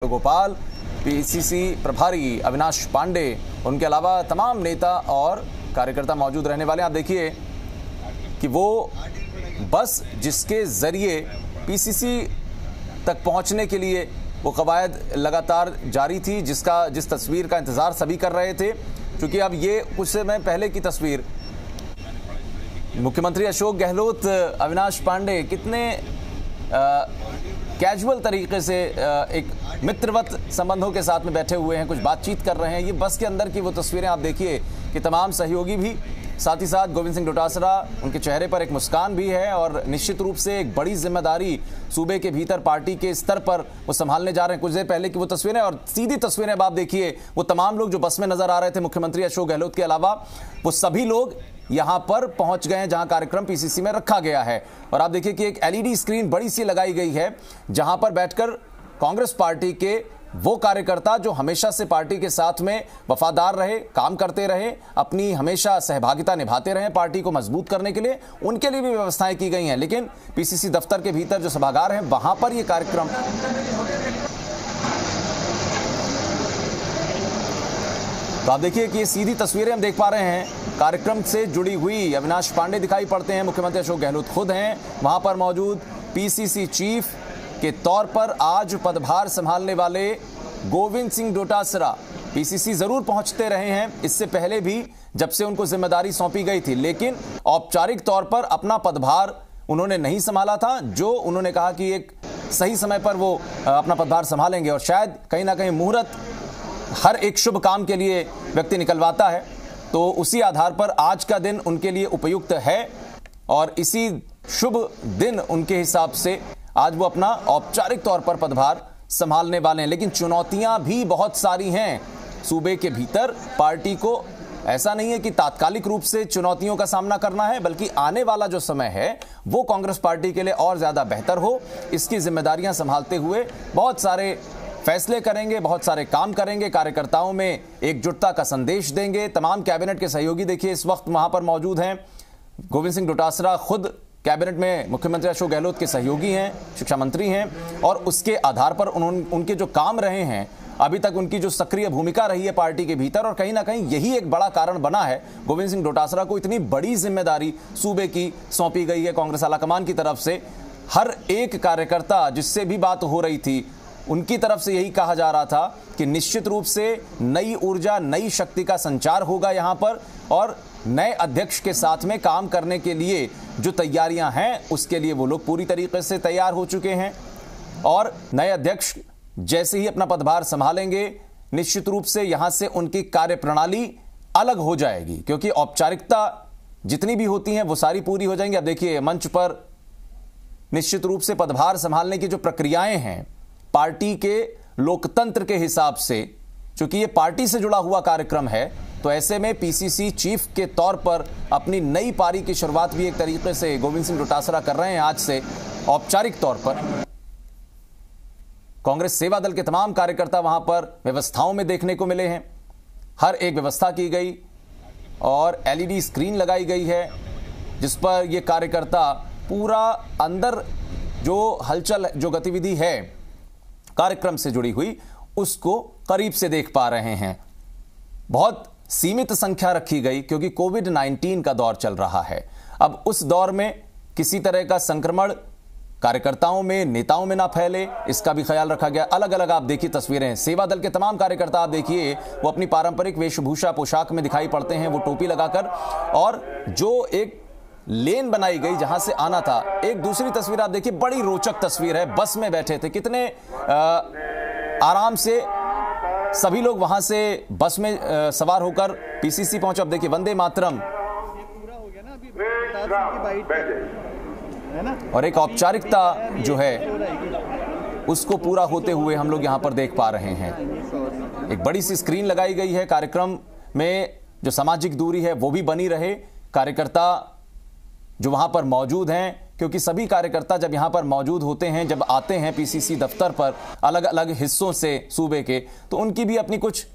Gopal, PCC प्रभारी अविनाश पांडे, उनके अलावा तमाम नेता और कार्यकर्ता मौजूद रहने वाले हैं। आप देखिए कि वो बस जिसके जरिए पीसीसी तक पहुंचने के लिए वो कवायद लगातार जारी थी, जिस तस्वीर का इंतजार सभी कर रहे थे, क्योंकि अब ये कुछ समय पहले की तस्वीर, मुख्यमंत्री अशोक गहलोत अविनाश पांडे कितने कैजुअल तरीके से एक मित्रवत संबंधों के साथ में बैठे हुए हैं, कुछ बातचीत कर रहे हैं। ये बस के अंदर की वो तस्वीरें आप देखिए कि तमाम सहयोगी भी, साथ ही साथ गोविंद सिंह डोटासरा, उनके चेहरे पर एक मुस्कान भी है और निश्चित रूप से एक बड़ी जिम्मेदारी सूबे के भीतर पार्टी के स्तर पर वो संभालने जा रहे हैं। कुछ देर पहले की वो तस्वीरें और सीधी तस्वीरें अब आप देखिए, वो तमाम लोग जो बस में नजर आ रहे थे मुख्यमंत्री अशोक गहलोत के अलावा, वो सभी लोग यहां पर पहुंच गए हैं जहां कार्यक्रम पीसीसी में रखा गया है। और आप देखिए कि एक एलईडी स्क्रीन बड़ी सी लगाई गई है जहां पर बैठकर कांग्रेस पार्टी के वो कार्यकर्ता जो हमेशा से पार्टी के साथ में वफादार रहे, काम करते रहे, अपनी हमेशा सहभागिता निभाते रहे पार्टी को मजबूत करने के लिए, उनके लिए भी व्यवस्थाएं की गई हैं। लेकिन पीसीसी दफ्तर के भीतर जो सभागार है वहां पर यह कार्यक्रम, तो आप देखिए कि ये सीधी तस्वीरें हम देख पा रहे हैं कार्यक्रम से जुड़ी हुई। अविनाश पांडे दिखाई पड़ते हैं, मुख्यमंत्री अशोक गहलोत खुद हैं वहां पर मौजूद। पीसीसी चीफ के तौर पर आज पदभार संभालने वाले गोविंद सिंह डोटासरा पीसीसी जरूर पहुंचते रहे हैं, इससे पहले भी जब से उनको जिम्मेदारी सौंपी गई थी, लेकिन औपचारिक तौर पर अपना पदभार उन्होंने नहीं संभाला था। जो उन्होंने कहा कि एक सही समय पर वो अपना पदभार संभालेंगे और शायद कहीं ना कहीं मुहूर्त हर एक शुभ काम के लिए व्यक्ति निकलवाता है, तो उसी आधार पर आज का दिन उनके लिए उपयुक्त है और इसी शुभ दिन उनके हिसाब से आज वो अपना औपचारिक तौर पर पदभार संभालने वाले हैं। लेकिन चुनौतियां भी बहुत सारी हैं सूबे के भीतर। पार्टी को ऐसा नहीं है कि तात्कालिक रूप से चुनौतियों का सामना करना है, बल्कि आने वाला जो समय है वो कांग्रेस पार्टी के लिए और ज्यादा बेहतर हो, इसकी जिम्मेदारियां संभालते हुए बहुत सारे फैसले करेंगे, बहुत सारे काम करेंगे, कार्यकर्ताओं में एकजुटता का संदेश देंगे। तमाम कैबिनेट के सहयोगी देखिए इस वक्त वहां पर मौजूद हैं। गोविंद सिंह डोटासरा खुद कैबिनेट में मुख्यमंत्री अशोक गहलोत के सहयोगी हैं, शिक्षा मंत्री हैं, और उसके आधार पर उनके जो काम रहे हैं अभी तक, उनकी जो सक्रिय भूमिका रही है पार्टी के भीतर, और कहीं ना कहीं यही एक बड़ा कारण बना है गोविंद सिंह डोटासरा को इतनी बड़ी जिम्मेदारी सूबे की सौंपी गई है कांग्रेस आलाकमान की तरफ से। हर एक कार्यकर्ता जिससे भी बात हो रही थी उनकी तरफ से यही कहा जा रहा था कि निश्चित रूप से नई ऊर्जा, नई शक्ति का संचार होगा यहां पर, और नए अध्यक्ष के साथ में काम करने के लिए जो तैयारियां हैं उसके लिए वो लोग पूरी तरीके से तैयार हो चुके हैं। और नए अध्यक्ष जैसे ही अपना पदभार संभालेंगे, निश्चित रूप से यहां से उनकी कार्यप्रणाली अलग हो जाएगी, क्योंकि औपचारिकता जितनी भी होती हैं वो सारी पूरी हो जाएंगी। अब देखिए मंच पर निश्चित रूप से पदभार संभालने की जो प्रक्रियाएं हैं पार्टी के लोकतंत्र के हिसाब से, क्योंकि ये पार्टी से जुड़ा हुआ कार्यक्रम है, तो ऐसे में पीसीसी चीफ के तौर पर अपनी नई पारी की शुरुआत भी एक तरीके से गोविंद सिंह डोटासरा कर रहे हैं आज से औपचारिक तौर पर। कांग्रेस सेवा दल के तमाम कार्यकर्ता वहां पर व्यवस्थाओं में देखने को मिले हैं, हर एक व्यवस्था की गई और एलईडी स्क्रीन लगाई गई है जिस पर ये कार्यकर्ता पूरा अंदर जो हलचल, जो गतिविधि है कार्यक्रम से जुड़ी हुई, उसको करीब से देख पा रहे हैं। बहुत सीमित संख्या रखी गई क्योंकि कोविड-19 का दौर चल रहा है। अब उस दौर में किसी तरह का संक्रमण कार्यकर्ताओं में, नेताओं में ना फैले, इसका भी ख्याल रखा गया। अलग अलग आप देखिए तस्वीरें, सेवा दल के तमाम कार्यकर्ता आप देखिए वो अपनी पारंपरिक वेशभूषा पोशाक में दिखाई पड़ते हैं, वो टोपी लगाकर, और जो एक लेन बनाई गई जहां से आना था। एक दूसरी तस्वीर आप देखिए, बड़ी रोचक तस्वीर है, बस में बैठे थे, कितने आराम से सभी लोग वहां से बस में सवार होकर पीसीसी पहुंचे। अब देखिए वंदे मातरम, और एक औपचारिकता जो है उसको पूरा होते हुए हम लोग यहां पर देख पा रहे हैं। एक बड़ी सी स्क्रीन लगाई गई है, कार्यक्रम में जो सामाजिक दूरी है वो भी बनी रहे, कार्यकर्ता जो वहां पर मौजूद हैं, क्योंकि सभी कार्यकर्ता जब यहां पर मौजूद होते हैं, जब आते हैं पीसीसी दफ्तर पर अलग अलग हिस्सों से सूबे के, तो उनकी भी अपनी कुछ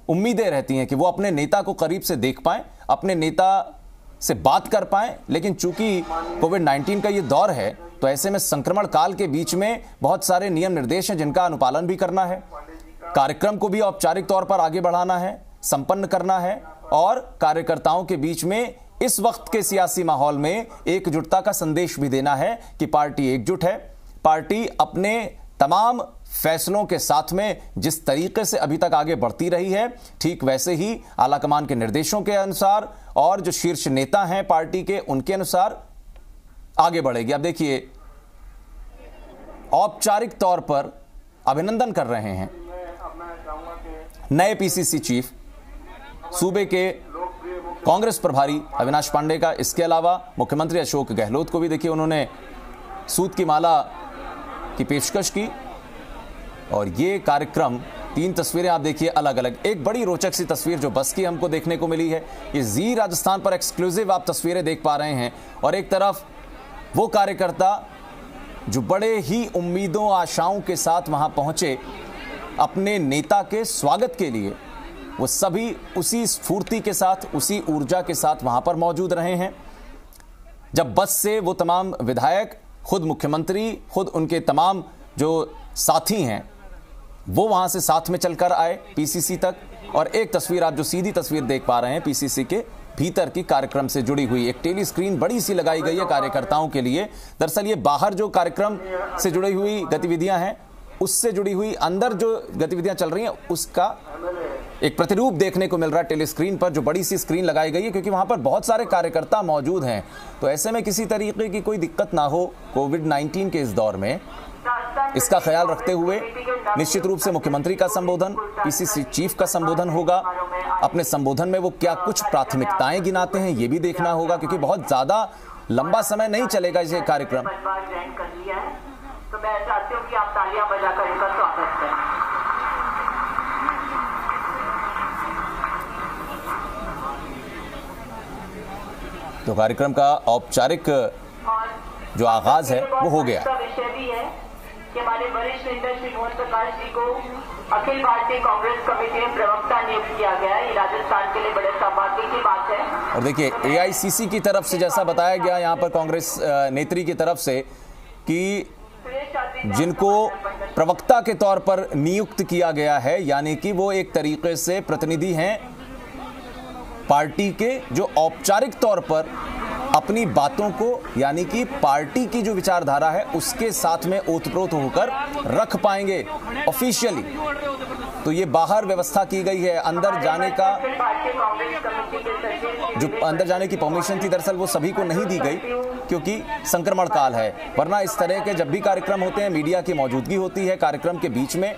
उम्मीदें रहती हैं कि वो अपने नेता को करीब से देख पाएं, अपने नेता से बात कर पाएं। लेकिन चूंकि कोविड-19 का ये दौर है, तो ऐसे में संक्रमण काल के बीच में बहुत सारे नियम निर्देश हैं जिनका अनुपालन भी करना है, कार्यक्रम को भी औपचारिक तौर पर आगे बढ़ाना है, संपन्न करना है और कार्यकर्ताओं के बीच में इस वक्त के सियासी माहौल में एकजुटता का संदेश भी देना है कि पार्टी एकजुट है। पार्टी अपने तमाम फैसलों के साथ में जिस तरीके से अभी तक आगे बढ़ती रही है, ठीक वैसे ही आलाकमान के निर्देशों के अनुसार और जो शीर्ष नेता हैं पार्टी के, उनके अनुसार आगे बढ़ेगी। अब देखिए, औपचारिक तौर पर अभिनंदन कर रहे हैं नए पीसीसी चीफ, सूबे के कांग्रेस प्रभारी अविनाश पांडे का। इसके अलावा मुख्यमंत्री अशोक गहलोत को भी देखिए उन्होंने सूत की माला की पेशकश की। और ये कार्यक्रम, 3 तस्वीरें आप देखिए अलग अलग। एक बड़ी रोचक सी तस्वीर जो बस की हमको देखने को मिली है, ये जी राजस्थान पर एक्सक्लूसिव आप तस्वीरें देख पा रहे हैं। और एक तरफ वो कार्यकर्ता जो बड़े ही उम्मीदों आशाओं के साथ वहां पहुंचे अपने नेता के स्वागत के लिए, वो सभी उसी स्फूर्ति के साथ, उसी ऊर्जा के साथ वहां पर मौजूद रहे हैं। जब बस से वो तमाम विधायक, खुद मुख्यमंत्री, खुद उनके तमाम जो साथी हैं, वो वहां से साथ में चलकर आए पीसीसी तक। और एक तस्वीर आप जो सीधी तस्वीर देख पा रहे हैं पीसीसी के भीतर की कार्यक्रम से जुड़ी हुई, एक टेली स्क्रीन बड़ी सी लगाई गई है कार्यकर्ताओं के लिए। दरअसल ये बाहर जो कार्यक्रम से जुड़ी हुई गतिविधियां हैं, उससे जुड़ी हुई अंदर जो गतिविधियां चल रही हैं, उसका एक प्रतिरूप देखने को मिल रहा है टेली स्क्रीन पर, जो बड़ी सी स्क्रीन लगाई गई है, क्योंकि वहां पर बहुत सारे कार्यकर्ता मौजूद हैं। तो ऐसे में किसी तरीके की कोई दिक्कत ना हो कोविड-19 के इस दौर में, इसका ख्याल रखते हुए निश्चित रूप से मुख्यमंत्री का संबोधन, पीसीसी चीफ का संबोधन होगा। अपने संबोधन में वो क्या कुछ प्राथमिकताएं गिनाते हैं ये भी देखना होगा, क्योंकि बहुत ज्यादा लंबा समय नहीं चलेगा ये कार्यक्रम। तो मैं चाहती हूँ कि आप तालियां बजाकर इनका स्वागत करें। तो कार्यक्रम का औपचारिक जो आगाज है वो हो गया। विषय भी है कि हमारे वरिष्ठ नेता श्री मोहन प्रकाश जी को अखिल भारतीय कांग्रेस कमेटी में प्रवक्ता नियुक्त किया गया है। ये राजस्थान के लिए बड़े सौभाग्य की बात है। और देखिए, एआईसीसी की तरफ से जैसा बताया गया यहाँ पर कांग्रेस नेत्री की तरफ से कि जिनको प्रवक्ता के तौर पर नियुक्त किया गया है, यानी कि वो एक तरीके से प्रतिनिधि हैं पार्टी के, जो औपचारिक तौर पर अपनी बातों को, यानी कि पार्टी की जो विचारधारा है उसके साथ में ओतप्रोत होकर रख पाएंगे ऑफिशियली। तो ये बाहर व्यवस्था की गई है, अंदर जाने का जो अंदर जाने की परमिशन थी दरअसल वो सभी को नहीं दी गई, क्योंकि संक्रमण काल है। वरना इस तरह के जब भी कार्यक्रम होते हैं मीडिया की मौजूदगी होती है कार्यक्रम के बीच में।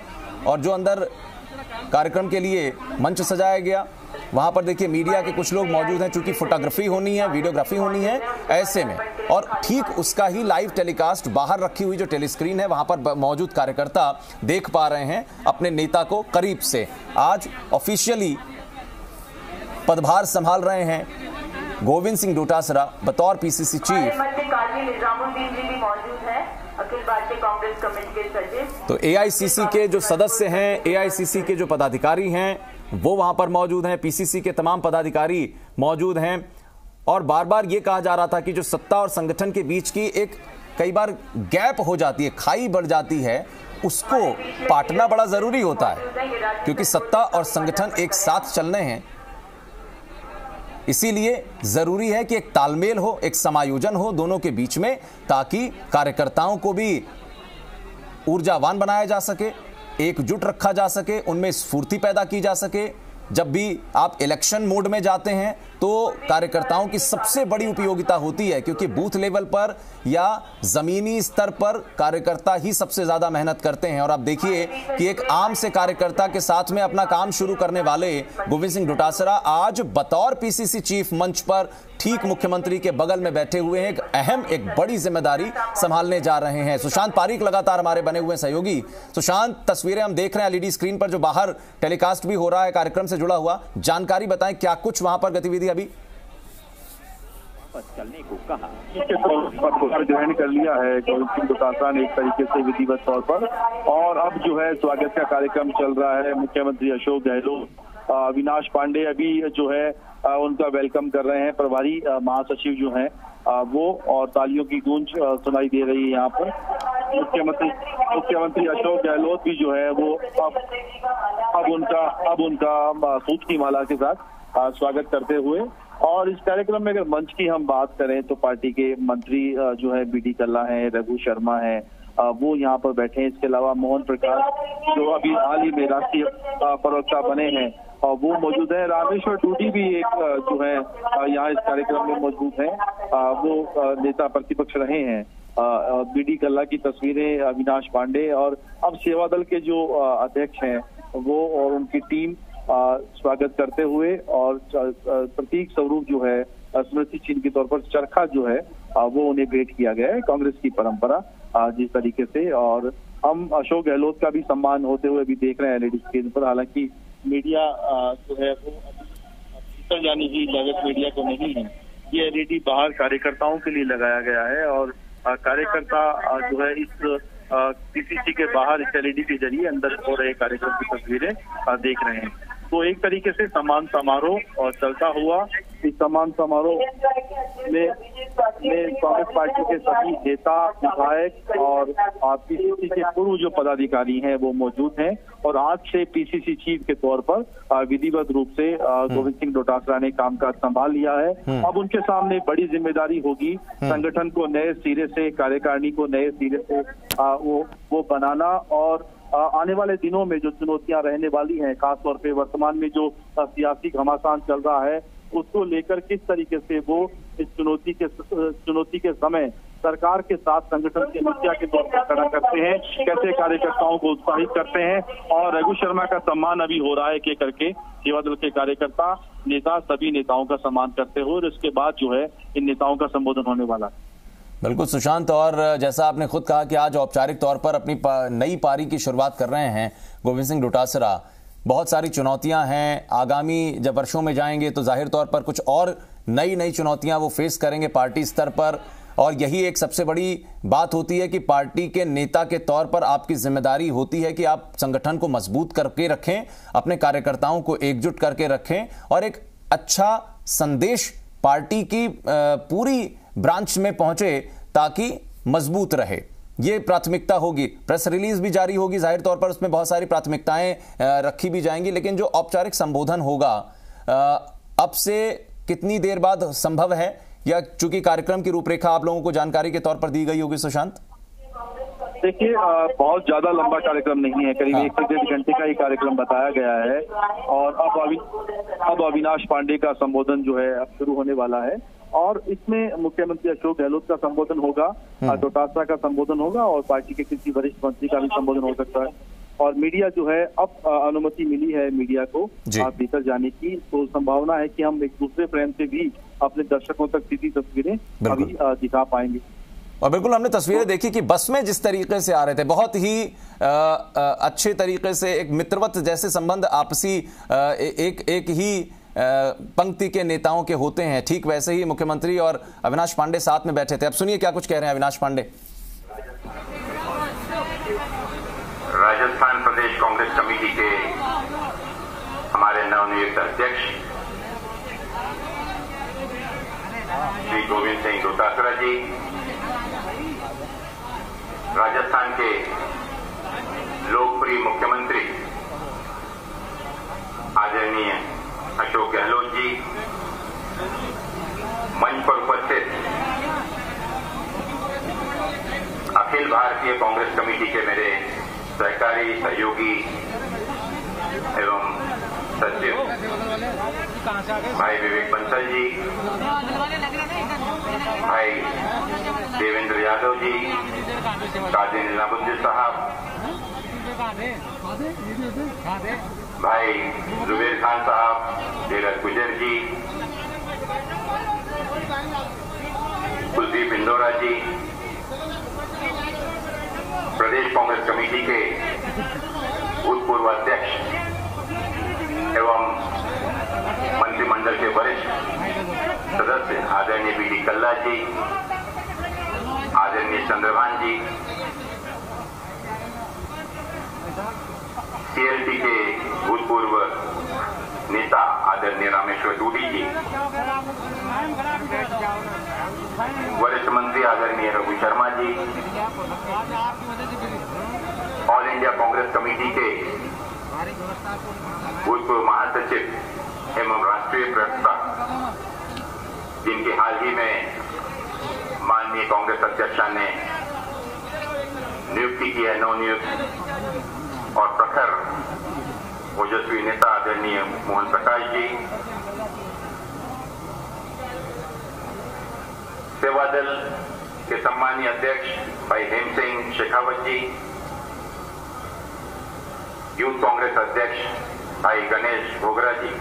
और जो अंदर कार्यक्रम के लिए मंच सजाया गया, वहां पर देखिए मीडिया के कुछ लोग मौजूद हैं, चूंकि फोटोग्राफी होनी है, वीडियोग्राफी होनी है ऐसे में। और ठीक उसका ही लाइव टेलीकास्ट बाहर रखी हुई जो टेलीस्क्रीन है, वहां पर मौजूद कार्यकर्ता देख पा रहे हैं अपने नेता को करीब से। आज ऑफिशियली पदभार संभाल रहे हैं गोविंद सिंह डोटासरा बतौर PCC chief. Akhil Bharatiya Congress committee के सचिव। तो एआईसीसी के जो सदस्य हैं, एआईसीसी के जो पदाधिकारी हैं, वो वहां पर मौजूद हैं, पीसीसी के तमाम पदाधिकारी मौजूद हैं। और बार बार ये कहा जा रहा था कि जो सत्ता और संगठन के बीच की एक कई बार गैप हो जाती है, खाई बढ़ जाती है, उसको पाटना बड़ा जरूरी होता है, क्योंकि सत्ता और संगठन एक साथ चलने हैं। इसीलिए जरूरी है कि एक तालमेल हो, एक समायोजन हो दोनों के बीच में, ताकि कार्यकर्ताओं को भी ऊर्जावान बनाया जा सके, एकजुट रखा जा सके, उनमें स्फूर्ति पैदा की जा सके। जब भी आप इलेक्शन मोड में जाते हैं तो कार्यकर्ताओं की सबसे बड़ी उपयोगिता होती है, क्योंकि बूथ लेवल पर या जमीनी स्तर पर कार्यकर्ता ही सबसे ज्यादा मेहनत करते हैं। और आप देखिए कि एक आम से कार्यकर्ता के साथ में अपना काम शुरू करने वाले गोविंद सिंह डोटासरा आज बतौर पीसीसी चीफ मंच पर ठीक मुख्यमंत्री के बगल में बैठे हुए हैं, एक बड़ी जिम्मेदारी संभालने जा रहे हैं। सुशांत पारीक लगातार हमारे बने हुए सहयोगी। सुशांत, तस्वीरें हम देख रहे हैं एलईडी स्क्रीन पर, जो बाहर टेलीकास्ट भी हो रहा है कार्यक्रम से जुड़ा हुआ। जानकारी बताएं क्या कुछ वहां पर गतिविधि अभी। चलने को कहा। पदभार ग्रहण कर लिया है गोविंद सिंह डोटासरा ने एक तरीके से विधिवत तौर पर, और अब जो है स्वागत का कार्यक्रम चल रहा है। मुख्यमंत्री अशोक गहलोत, अविनाश पांडे अभी जो है उनका वेलकम कर रहे हैं। प्रभारी महासचिव जो हैं वो, और तालियों की गूंज सुनाई दे रही है यहाँ पर। मुख्यमंत्री अशोक गहलोत भी जो है वो अब उनका सूट की माला के साथ स्वागत करते हुए, और इस कार्यक्रम में अगर मंच की हम बात करें तो पार्टी के मंत्री जो है बी.डी. कल्ला है, रघु शर्मा है, वो यहाँ पर बैठे हैं। इसके अलावा मोहन प्रकाश जो अभी हाल ही में राष्ट्रीय प्रवक्ता बने हैं और वो मौजूद है। रामेश्वर टूडी भी एक जो है यहाँ इस कार्यक्रम में मौजूद है, वो नेता प्रतिपक्ष रहे हैं। बी.डी. कल्ला की तस्वीरें, अविनाश पांडे और अब सेवा दल के जो अध्यक्ष हैं वो और उनकी टीम स्वागत करते हुए, और प्रतीक स्वरूप जो है स्मृति चिन्ह के तौर पर चरखा जो है वो उन्हें भेंट किया गया है। कांग्रेस की परंपरा जिस तरीके से, और हम अशोक गहलोत का भी सम्मान होते हुए भी देख रहे हैं एलईडी स्क्रीन पर। हालांकि मीडिया जो है वो भीतर जाने की इजाजत मीडिया को नहीं है। ये एलईडी बाहर कार्यकर्ताओं के लिए लगाया गया है, और कार्यकर्ता जो है इस पीसीसी के बाहर इस एलईडी के जरिए अंदर हो रहे कार्यक्रम की तस्वीरें देख रहे हैं। तो एक तरीके से सम्मान समारोह और चलता हुआ। इस सम्मान समारोह में कांग्रेस पार्टी के सभी नेता, विधायक और पीसीसी के पूर्व जो पदाधिकारी हैं वो मौजूद हैं, और आज से पीसीसी चीफ के तौर पर विधिवत रूप से गोविंद सिंह डोटासरा ने कामकाज संभाल लिया है। अब उनके सामने बड़ी जिम्मेदारी होगी संगठन को नए सिरे से, कार्यकारिणी को नए सिरे से वो बनाना, और आने वाले दिनों में जो चुनौतियां रहने वाली हैं, खासतौर पे वर्तमान में जो सियासी घमासान चल रहा है उसको लेकर किस तरीके से वो इस चुनौती के समय सरकार के साथ संगठन की मुखिया के तौर पर खड़ा करते हैं, कैसे कार्यकर्ताओं को उत्साहित करते हैं। और रघु शर्मा का सम्मान अभी हो रहा है कि करके सेवा दल के कार्यकर्ता, नेता, सभी नेताओं का सम्मान करते हुए, और इसके बाद जो है इन नेताओं का संबोधन होने वाला है। बिल्कुल सुशांत, और जैसा आपने खुद कहा कि आज औपचारिक तौर पर अपनी नई पारी की शुरुआत कर रहे हैं गोविंद सिंह डोटासरा। बहुत सारी चुनौतियां हैं, आगामी जब वर्षों में जाएंगे तो जाहिर तौर पर कुछ और नई चुनौतियां वो फेस करेंगे पार्टी स्तर पर, और यही एक सबसे बड़ी बात होती है कि पार्टी के नेता के तौर पर आपकी जिम्मेदारी होती है कि आप संगठन को मजबूत करके रखें, अपने कार्यकर्ताओं को एकजुट करके रखें, और एक अच्छा संदेश पार्टी की पूरी ब्रांच में पहुंचे ताकि मजबूत रहे। ये प्राथमिकता होगी। प्रेस रिलीज भी जारी होगी, जाहिर तौर पर उसमें बहुत सारी प्राथमिकताएं रखी भी जाएंगी, लेकिन जो औपचारिक संबोधन होगा अब से कितनी देर बाद संभव है, या चूंकि कार्यक्रम की रूपरेखा आप लोगों को जानकारी के तौर पर दी गई होगी सुशांत? देखिए, बहुत ज्यादा लंबा कार्यक्रम नहीं है, करीब 1 से 1.5 घंटे का ही कार्यक्रम बताया गया है, और अब अविनाश पांडे का संबोधन जो है अब शुरू होने वाला है, और इसमें मुख्यमंत्री अशोक गहलोत का संबोधन होगा, डोटासरा का संबोधन होगा, और पार्टी के किसी वरिष्ठ मंत्री का भी संबोधन हो सकता है। और मीडिया जो है, अब अनुमति मिली है मीडिया को भीतर जाने की, तो संभावना है कि हम एक दूसरे फ्रेम से भी अपने दर्शकों तक सीधी तस्वीरें अभी दिखा पाएंगे। और बिल्कुल हमने तस्वीरें देखी कि बस में जिस तरीके से आ रहे थे, बहुत ही अच्छे तरीके से एक मित्रवत जैसे संबंध आपसी एक ही पंक्ति के नेताओं के होते हैं, ठीक वैसे ही मुख्यमंत्री और अविनाश पांडे साथ में बैठे थे। अब सुनिए क्या कुछ कह रहे हैं अविनाश पांडे। राजस्थान प्रदेश कांग्रेस कमेटी के हमारे नवनियुक्त अध्यक्ष श्री गोविंद सिंह डोटासरा जी, राजस्थान के लोकप्रिय मुख्यमंत्री आदरणीय अशोक गहलोत जी, मंच पर उपस्थित अखिल भारतीय कांग्रेस कमेटी के मेरे सहकारी सहयोगी एवं सचिव भाई विवेक बंसल जी, भाई देवेंद्र यादव जी, काजी निजामुद्दीन साहब, भाई जुबेर खान साहब, धीरज गुजर जी, कुलदीप इंदौरा जी, प्रदेश कांग्रेस कमेटी के भूतपूर्व अध्यक्ष एवं मंत्रिमंडल के वरिष्ठ सदस्य आदरणीय बी.डी. कल्ला जी, आदरणीय चंद्रभान जी, सीएलपी के भूतपूर्व नेता आदरणीय रामेश्वर डूडी जी, वरिष्ठ मंत्री आदरणीय Raghu Sharma ji, all India Congress committee के भूतपूर्व महासचिव एवं राष्ट्रीय प्रवक्ता, जिनके हाल ही में माननीय कांग्रेस अध्यक्षा ने नियुक्ति की है, नवनियुक्त और प्रखर ओजस्वी नेता आदरणीय मोहन प्रकाश जी, सेवा दल के सम्मानीय अध्यक्ष भाई हेम सिंह शेखावत जी, यूथ कांग्रेस अध्यक्ष भाई गणेश भोगरा जी,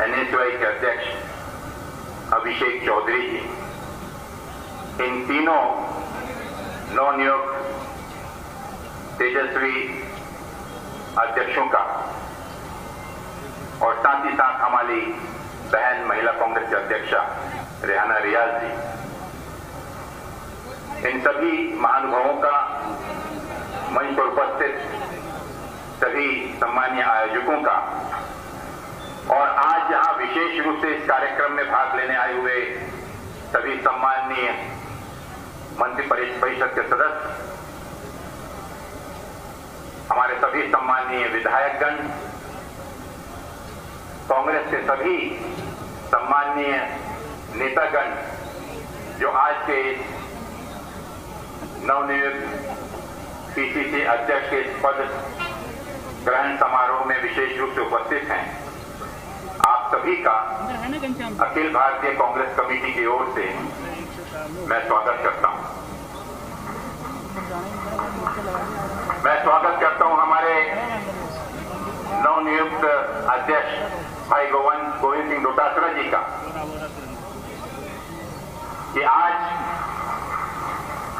एनएसवाई के अध्यक्ष अभिषेक चौधरी जी, इन तीनों नवनियुक्त तेजस्वी अध्यक्षों का और साथ ही साथ हमारी बहन महिला कांग्रेस की अध्यक्षा रेहाना रियाज जी, इन सभी महानुभावों का मंच पर उपस्थित सभी सम्मानीय आयोजकों का और आज यहां विशेष रूप से इस कार्यक्रम में भाग लेने आए हुए सभी सम्माननीय मंत्री परिषद के सदस्य, हमारे सभी सम्माननीय विधायकगण, कांग्रेस के सभी सम्माननीय नेतागण जो आज के नवनियुक्त पीसीसी अध्यक्ष के पद ग्रहण समारोह में विशेष रूप से उपस्थित हैं, आप सभी का अखिल भारतीय कांग्रेस कमेटी की ओर से मैं स्वागत करता हूं। मैं स्वागत करता हूं हमारे नवनियुक्त अध्यक्ष भाई गोविंद सिंह डोटासरा जी का कि आज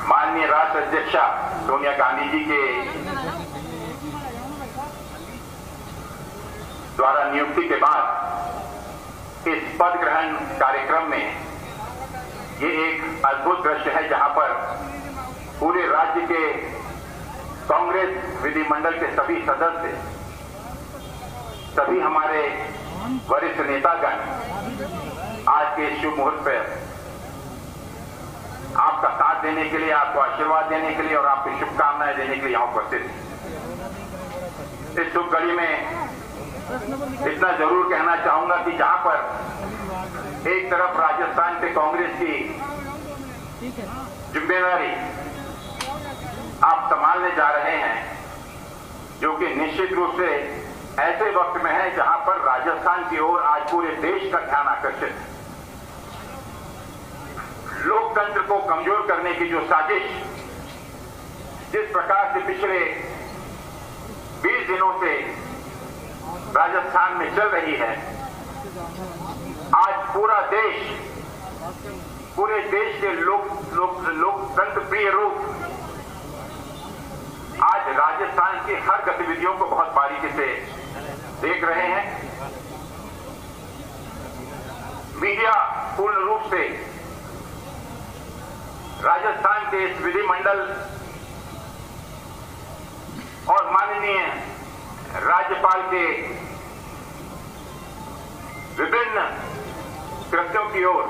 माननीय राष्ट्र अध्यक्षा सोनिया गांधी जी के द्वारा नियुक्ति के बाद इस पद ग्रहण कार्यक्रम में ये एक अद्भुत दृश्य है जहां पर पूरे राज्य के कांग्रेस विधिमंडल के सभी सदस्य, सभी हमारे वरिष्ठ नेतागण आज के शुभ मुहूर्त पर आपका साथ देने के लिए, आपको आशीर्वाद देने के लिए और आपकी शुभकामनाएं देने के लिए यहां उपस्थित। इस शुभ घड़ी में इतना जरूर कहना चाहूंगा कि जहां पर एक तरफ राजस्थान से कांग्रेस की जिम्मेदारी आप संभालने जा रहे हैं, जो कि निश्चित रूप से ऐसे वक्त में है जहां पर राजस्थान की ओर आज पूरे देश का ध्यान आकर्षित है। लोकतंत्र को कमजोर करने की जो साजिश जिस प्रकार से पिछले 20 दिनों से राजस्थान में चल रही है, आज पूरे देश के लोकतंत्र प्रिय रूप आज राजस्थान की हर गतिविधियों को बहुत बारीकी से देख रहे हैं। मीडिया पूर्ण रूप से राजस्थान के इस विधिमंडल और माननीय राज्यपाल के विभिन्न कृत्यों की ओर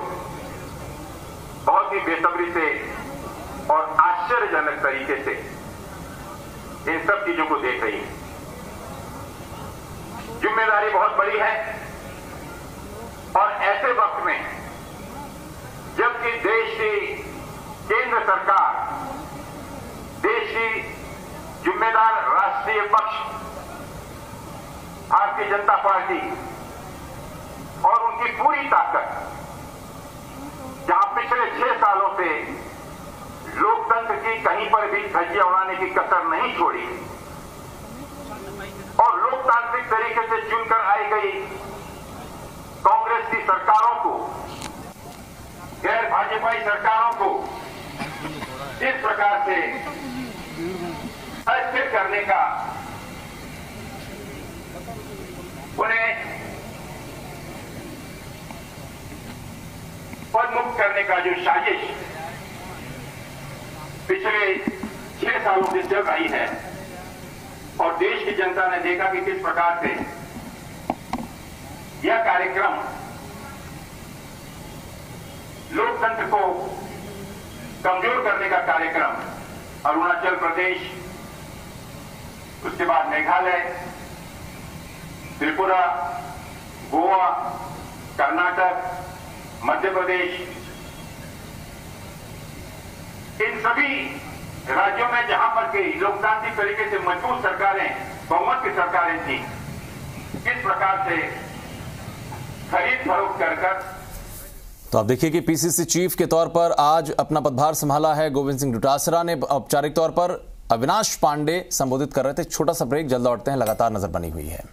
बहुत ही बेसब्री से और आश्चर्यजनक तरीके से इन सब चीजों को देख रही है। जिम्मेदारी बहुत बड़ी है और ऐसे वक्त में जबकि देश की केंद्र सरकार, देश की जिम्मेदार राष्ट्रीय पक्ष भारतीय जनता पार्टी और उनकी पूरी ताकत, जहां पिछले 6 सालों से लोकतंत्र की कहीं पर भी धज्जियां उड़ाने की कसर नहीं छोड़ी और लोकतांत्रिक तरीके से चुनकर आई गई कांग्रेस की सरकारों को, गैर भाजपाई सरकारों को इस प्रकार से अस्थिर करने का उन्हें पद मुक्त फरोख्त करने का जो साजिश पिछले 6 सालों से चल रही है और देश की जनता ने देखा कि किस प्रकार से यह कार्यक्रम लोकतंत्र को कमजोर करने का कार्यक्रम अरुणाचल प्रदेश, उसके बाद मेघालय, त्रिपुरा, गोवा, कर्नाटक, मध्य प्रदेश, इन सभी राज्यों में जहां पर के लोकतांत्रिक तरीके से मजबूत सरकारें, बहुमत की सरकारें थी, किस प्रकार से खरीद फरोख्त कर तो आप देखिए कि पीसीसी चीफ के तौर पर आज अपना पदभार संभाला है गोविंद सिंह डोटासरा ने। औपचारिक तौर पर अविनाश पांडे संबोधित कर रहे थे। छोटा सा ब्रेक, जल्द लौटते हैं। लगातार नजर बनी हुई है।